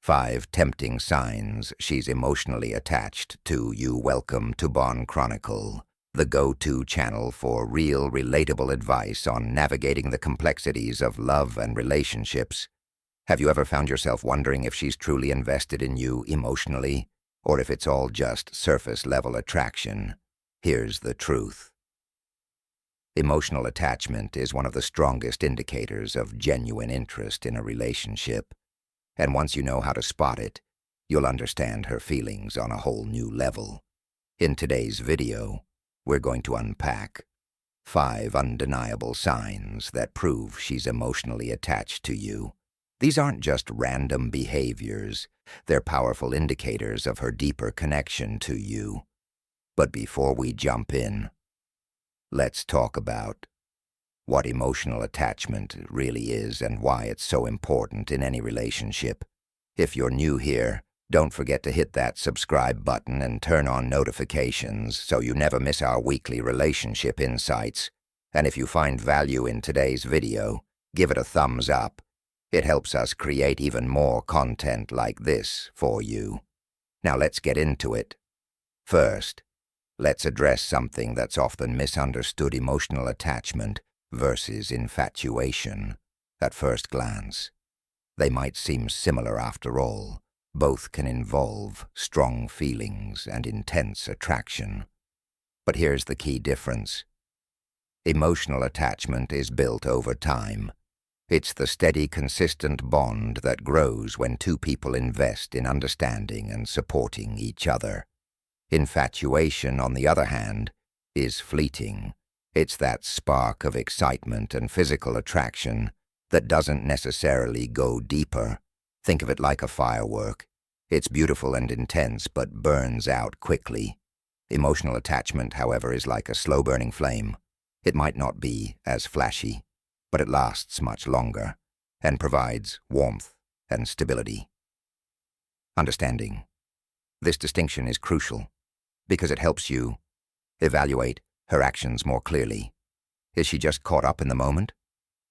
5 tempting signs she's emotionally attached to you. Welcome to Bond Chronicle, the go-to channel for real, relatable advice on navigating the complexities of love and relationships. Have you ever found yourself wondering if she's truly invested in you emotionally, or if it's all just surface-level attraction? Here's the truth. Emotional attachment is one of the strongest indicators of genuine interest in a relationship. And once you know how to spot it, you'll understand her feelings on a whole new level. In today's video, we're going to unpack 5 undeniable signs that prove she's emotionally attached to you. These aren't just random behaviors, they're powerful indicators of her deeper connection to you. But before we jump in, let's talk about what emotional attachment really is and why it's so important in any relationship. If you're new here, don't forget to hit that subscribe button and turn on notifications so you never miss our weekly relationship insights. And if you find value in today's video, give it a thumbs up. It helps us create even more content like this for you. Now let's get into it. First, let's address something that's often misunderstood: emotional attachment versus infatuation. At first glance, they might seem similar after all. Both can involve strong feelings and intense attraction. But here's the key difference. Emotional attachment is built over time. It's the steady, consistent bond that grows when two people invest in understanding and supporting each other. Infatuation, on the other hand, is fleeting. It's that spark of excitement and physical attraction that doesn't necessarily go deeper. Think of it like a firework. It's beautiful and intense, but burns out quickly. Emotional attachment, however, is like a slow-burning flame. It might not be as flashy, but it lasts much longer and provides warmth and stability. Understanding this distinction is crucial because it helps you evaluate her actions more clearly. Is she just caught up in the moment?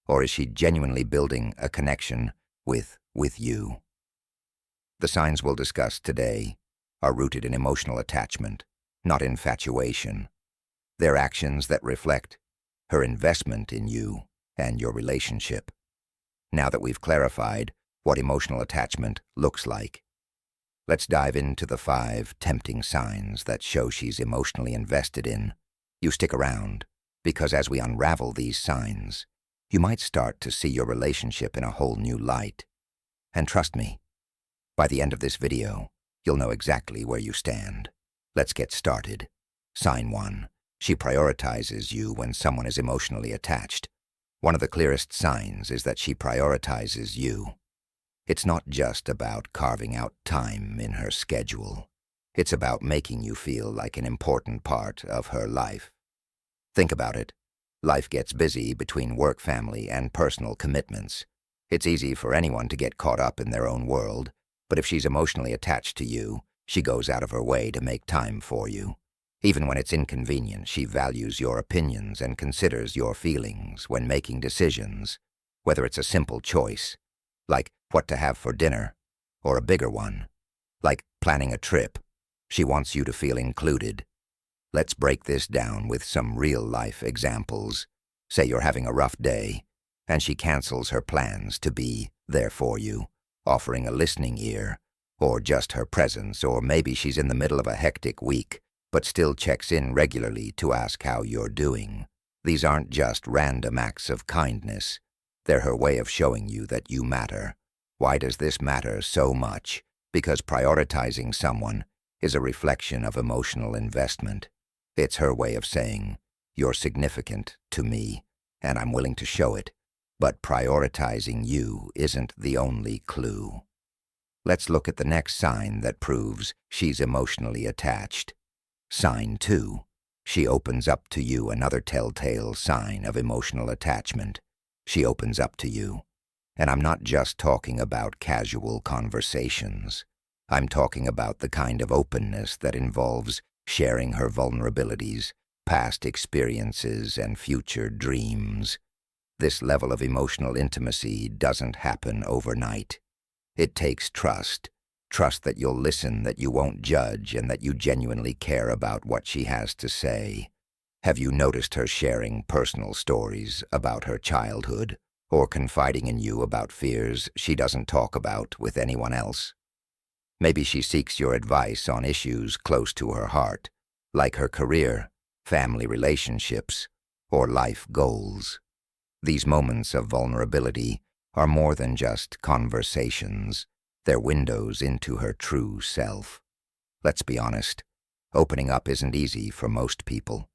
Or is she genuinely building a connection with you? The signs we'll discuss today are rooted in emotional attachment, not infatuation. They're actions that reflect her investment in you and your relationship. Now that we've clarified what emotional attachment looks like, let's dive into the 5 tempting signs that show she's emotionally invested in. You stick around, because as we unravel these signs, you might start to see your relationship in a whole new light. And trust me, by the end of this video, you'll know exactly where you stand. Let's get started. Sign 1. She prioritizes you when someone is emotionally attached. One of the clearest signs is that she prioritizes you. It's not just about carving out time in her schedule. It's about making you feel like an important part of her life. Think about it. Life gets busy between work, family, and personal commitments. It's easy for anyone to get caught up in their own world, but if she's emotionally attached to you, she goes out of her way to make time for you. Even when it's inconvenient, she values your opinions and considers your feelings when making decisions, whether it's a simple choice, like what to have for dinner, or a bigger one, like planning a trip. She wants you to feel included. Let's break this down with some real-life examples. Say you're having a rough day, and she cancels her plans to be there for you, offering a listening ear, or just her presence. Or maybe she's in the middle of a hectic week, but still checks in regularly to ask how you're doing. These aren't just random acts of kindness. They're her way of showing you that you matter. Why does this matter so much? Because prioritizing someone is a reflection of emotional investment. It's her way of saying, you're significant to me, and I'm willing to show it. But prioritizing you isn't the only clue. Let's look at the next sign that proves she's emotionally attached. Sign 2. She opens up to you. Another telltale sign of emotional attachment. She opens up to you. And I'm not just talking about casual conversations. I'm talking about the kind of openness that involves sharing her vulnerabilities, past experiences, and future dreams. This level of emotional intimacy doesn't happen overnight. It takes trust. Trust that you'll listen, that you won't judge, and that you genuinely care about what she has to say. Have you noticed her sharing personal stories about her childhood, or confiding in you about fears she doesn't talk about with anyone else? Maybe she seeks your advice on issues close to her heart, like her career, family relationships, or life goals. These moments of vulnerability are more than just conversations. They're windows into her true self. Let's be honest, opening up isn't easy for most people.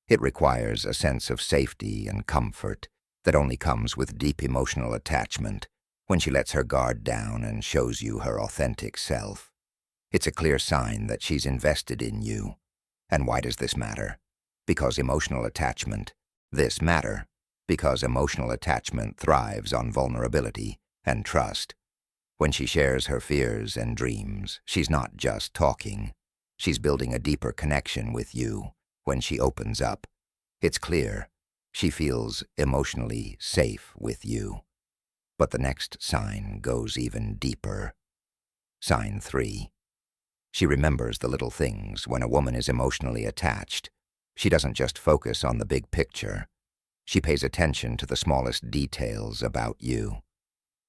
It requires a sense of safety and comfort that only comes with deep emotional attachment when she lets her guard down and shows you her authentic self. It's a clear sign that she's invested in you. And why does this matter? Because emotional attachment thrives on vulnerability and trust. When she shares her fears and dreams, she's not just talking. She's building a deeper connection with you. When she opens up, it's clear she feels emotionally safe with you. But the next sign goes even deeper. Sign 3. She remembers the little things. When a woman is emotionally attached, she doesn't just focus on the big picture. She pays attention to the smallest details about you.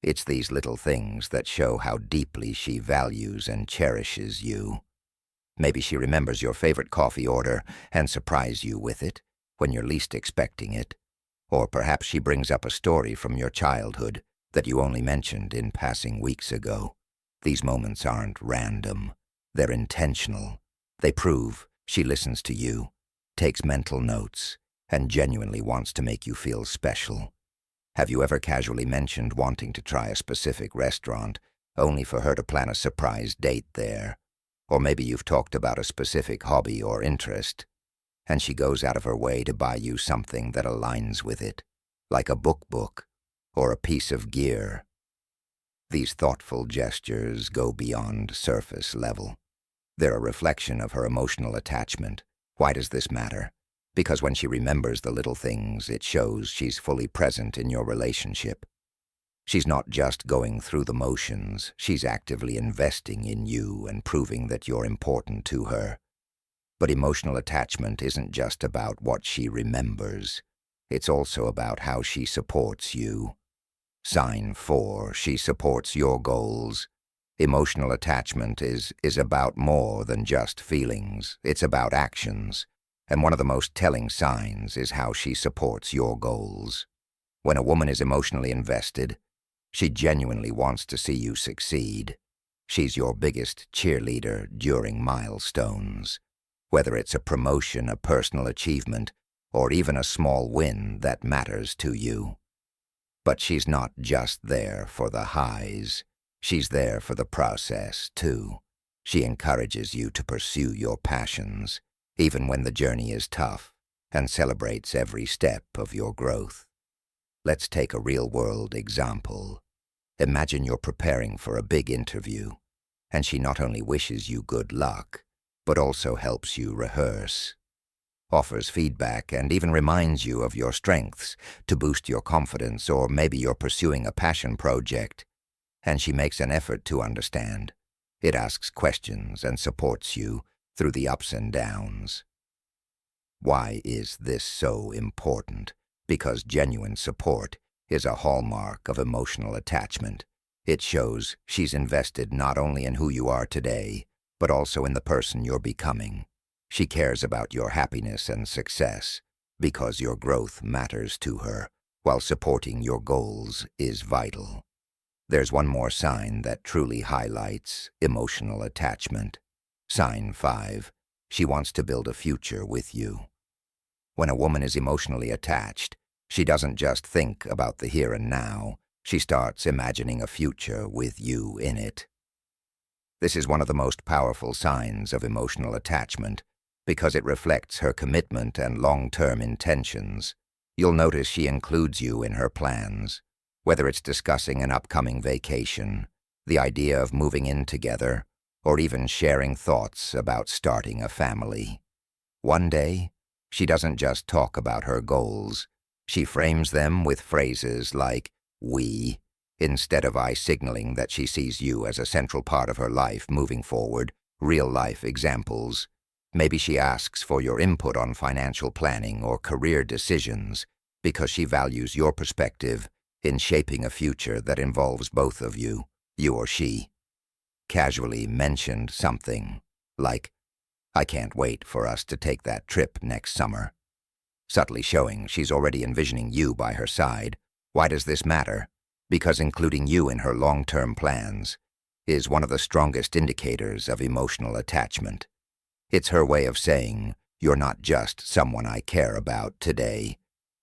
It's these little things that show how deeply she values and cherishes you. Maybe she remembers your favorite coffee order and surprises you with it when you're least expecting it. Or perhaps she brings up a story from your childhood that you only mentioned in passing weeks ago. These moments aren't random. They're intentional. They prove she listens to you, takes mental notes, and genuinely wants to make you feel special. Have you ever casually mentioned wanting to try a specific restaurant, only for her to plan a surprise date there? Or maybe you've talked about a specific hobby or interest, and she goes out of her way to buy you something that aligns with it, like a book or a piece of gear. These thoughtful gestures go beyond surface level. They're a reflection of her emotional attachment. Why does this matter? Because when she remembers the little things, it shows she's fully present in your relationship. She's not just going through the motions, she's actively investing in you and proving that you're important to her. But emotional attachment isn't just about what she remembers. It's also about how she supports you. Sign 4, she supports your goals. Emotional attachment is about more than just feelings. It's about actions. And one of the most telling signs is how she supports your goals. When a woman is emotionally invested, she genuinely wants to see you succeed. She's your biggest cheerleader during milestones. Whether it's a promotion, a personal achievement, or even a small win that matters to you. But she's not just there for the highs. She's there for the process, too. She encourages you to pursue your passions, even when the journey is tough, and celebrates every step of your growth. Let's take a real-world example. Imagine you're preparing for a big interview, and she not only wishes you good luck, but also helps you rehearse, offers feedback, and even reminds you of your strengths to boost your confidence, or maybe you're pursuing a passion project, and she makes an effort to understand. It asks questions and supports you through the ups and downs. Why is this so important? Because genuine support is a hallmark of emotional attachment. It shows she's invested not only in who you are today, but also in the person you're becoming. She cares about your happiness and success because your growth matters to her, while supporting your goals is vital. There's one more sign that truly highlights emotional attachment. Sign 5. She wants to build a future with you. When a woman is emotionally attached, she doesn't just think about the here and now. She starts imagining a future with you in it. This is one of the most powerful signs of emotional attachment because it reflects her commitment and long-term intentions. You'll notice she includes you in her plans, whether it's discussing an upcoming vacation, the idea of moving in together, or even sharing thoughts about starting a family. One day, she doesn't just talk about her goals. She frames them with phrases like we Instead of signaling that she sees you as a central part of her life moving forward, real-life examples. Maybe she asks for your input on financial planning or career decisions because she values your perspective in shaping a future that involves both of you, you or she. Casually mentioned something like, "I can't wait for us to take that trip next summer," subtly showing she's already envisioning you by her side. Why does this matter? Because including you in her long-term plans is one of the strongest indicators of emotional attachment. It's her way of saying, you're not just someone I care about today,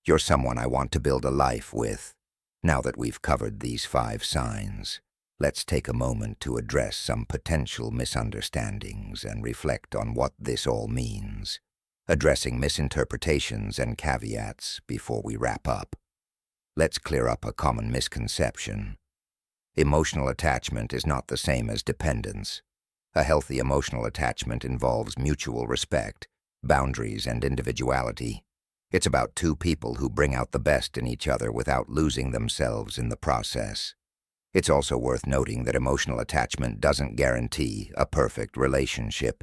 you're someone I want to build a life with. Now that we've covered these 5 signs, let's take a moment to address some potential misunderstandings and reflect on what this all means, addressing misinterpretations and caveats before we wrap up. Let's clear up a common misconception. Emotional attachment is not the same as dependence. A healthy emotional attachment involves mutual respect, boundaries, and individuality. It's about 2 people who bring out the best in each other without losing themselves in the process. It's also worth noting that emotional attachment doesn't guarantee a perfect relationship.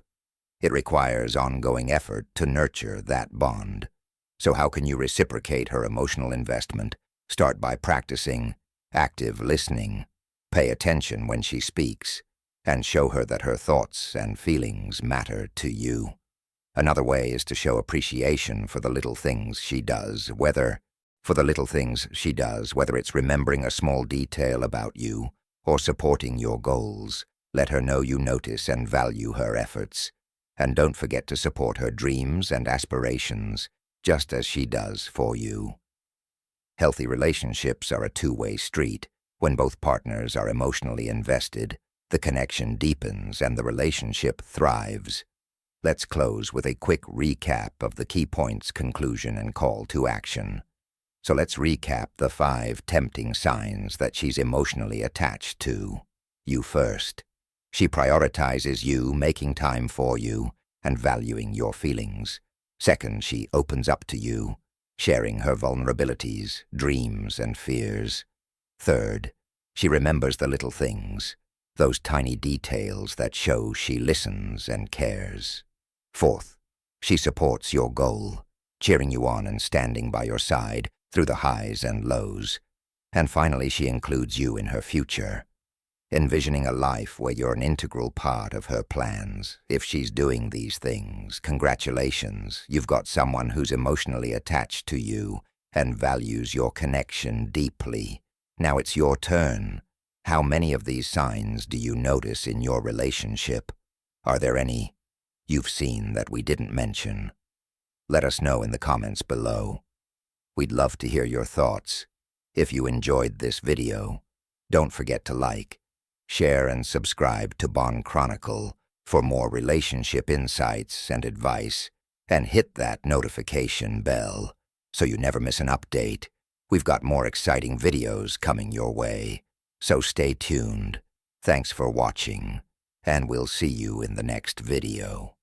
It requires ongoing effort to nurture that bond. So how can you reciprocate her emotional investment? Start by practicing active listening. Pay attention when she speaks, and show her that her thoughts and feelings matter to you. Another way is to show appreciation for the little things she does, whether it's remembering a small detail about you or supporting your goals. Let her know you notice and value her efforts. And don't forget to support her dreams and aspirations, just as she does for you. Healthy relationships are a 2-way street. When both partners are emotionally invested, the connection deepens and the relationship thrives. Let's close with a quick recap of the key points, conclusion, and call to action. So let's recap the 5 tempting signs that she's emotionally attached to. You first. She prioritizes you, making time for you, and valuing your feelings. Second, she opens up to you, sharing her vulnerabilities, dreams, and fears. Third, she remembers the little things, those tiny details that show she listens and cares. Fourth, she supports your goal, cheering you on and standing by your side through the highs and lows. And finally, she includes you in her future, envisioning a life where you're an integral part of her plans. If she's doing these things, congratulations, you've got someone who's emotionally attached to you and values your connection deeply. Now it's your turn. How many of these signs do you notice in your relationship? Are there any you've seen that we didn't mention? Let us know in the comments below. We'd love to hear your thoughts. If you enjoyed this video, don't forget to like, share, and subscribe to Bond Chronicle for more relationship insights and advice, and hit that notification bell so you never miss an update. We've got more exciting videos coming your way, so stay tuned. Thanks for watching, and we'll see you in the next video.